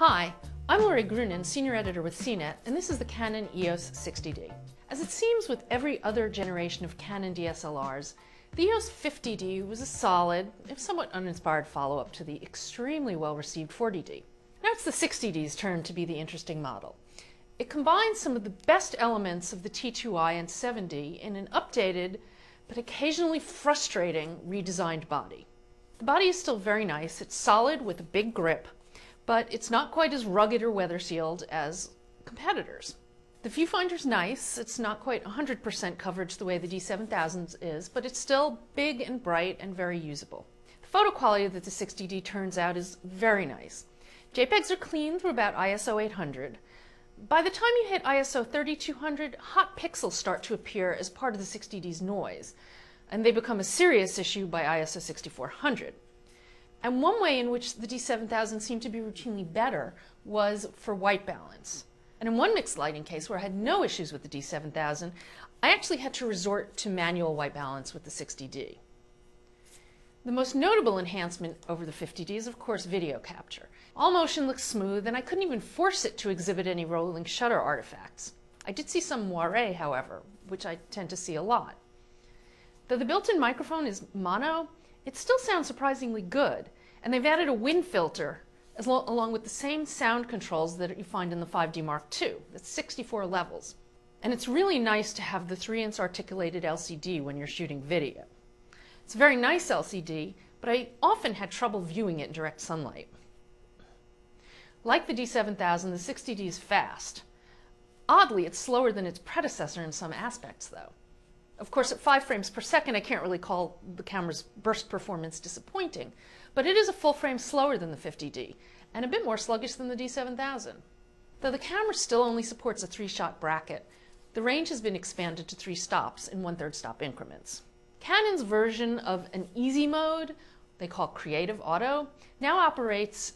Hi, I'm Lori Grunin, Senior Editor with CNET, and this is the Canon EOS 60D. As it seems with every other generation of Canon DSLRs, the EOS 50D was a solid, if somewhat uninspired follow-up to the extremely well-received 40D. Now it's the 60D's turn to be the interesting model. It combines some of the best elements of the T2i and 7D in an updated, but occasionally frustrating, redesigned body. The body is still very nice. It's solid with a big grip, but it's not quite as rugged or weather-sealed as competitors. The viewfinder's nice. It's not quite 100% coverage the way the D7000 is, but it's still big and bright and very usable. The photo quality that the 60D turns out is very nice. JPEGs are clean through about ISO 800. By the time you hit ISO 3200, hot pixels start to appear as part of the 60D's noise, and they become a serious issue by ISO 6400. And one way in which the D7000 seemed to be routinely better was for white balance. And in one mixed lighting case where I had no issues with the D7000, I actually had to resort to manual white balance with the 60D. The most notable enhancement over the 50D is, of course, video capture. All motion looks smooth, and I couldn't even force it to exhibit any rolling shutter artifacts. I did see some moire, however, which I tend to see a lot. Though the built-in microphone is mono, it still sounds surprisingly good, and they've added a wind filter along with the same sound controls that you find in the 5D Mark II. That's 64 levels. And it's really nice to have the 3-inch articulated LCD when you're shooting video. It's a very nice LCD, but I often had trouble viewing it in direct sunlight. Like the D7000, the 60D is fast. Oddly, it's slower than its predecessor in some aspects, though. Of course, at 5 frames per second, I can't really call the camera's burst performance disappointing, but it is a full frame slower than the 50D, and a bit more sluggish than the D7000. Though the camera still only supports a 3-shot bracket, the range has been expanded to 3 stops in 1/3 stop increments. Canon's version of an easy mode, they call Creative Auto, now operates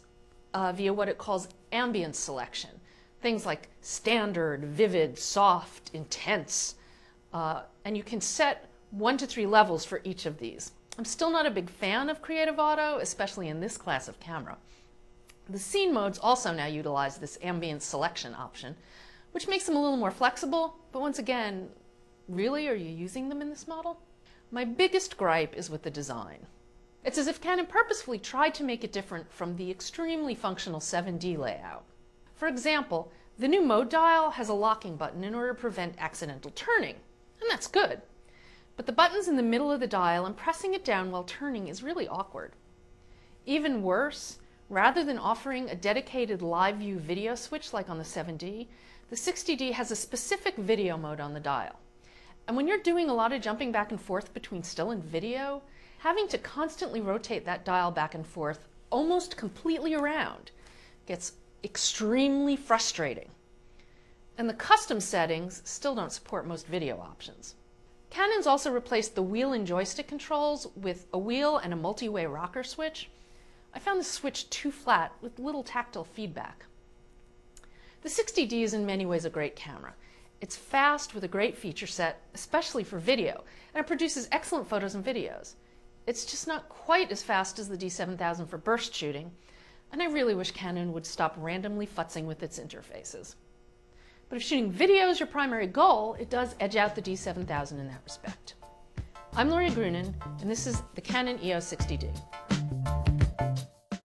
via what it calls ambience selection. Things like standard, vivid, soft, intense, and you can set 1 to 3 levels for each of these. I'm still not a big fan of Creative Auto, especially in this class of camera. The scene modes also now utilize this ambience selection option, which makes them a little more flexible, but once again, really, are you using them in this model? My biggest gripe is with the design. It's as if Canon purposefully tried to make it different from the extremely functional 7D layout. For example, the new mode dial has a locking button in order to prevent accidental turning, and that's good. But the button's in the middle of the dial, and pressing it down while turning is really awkward. Even worse, rather than offering a dedicated live view video switch like on the 7D, the 60D has a specific video mode on the dial. And when you're doing a lot of jumping back and forth between still and video, having to constantly rotate that dial back and forth almost completely around gets extremely frustrating. And the custom settings still don't support most video options. Canon's also replaced the wheel and joystick controls with a wheel and a multi-way rocker switch. I found the switch too flat with little tactile feedback. The 60D is in many ways a great camera. It's fast with a great feature set, especially for video, and it produces excellent photos and videos. It's just not quite as fast as the D7000 for burst shooting, and I really wish Canon would stop randomly futzing with its interfaces. But if shooting video is your primary goal, it does edge out the D7000 in that respect. I'm Lori Grunin, and this is the Canon EOS 60D.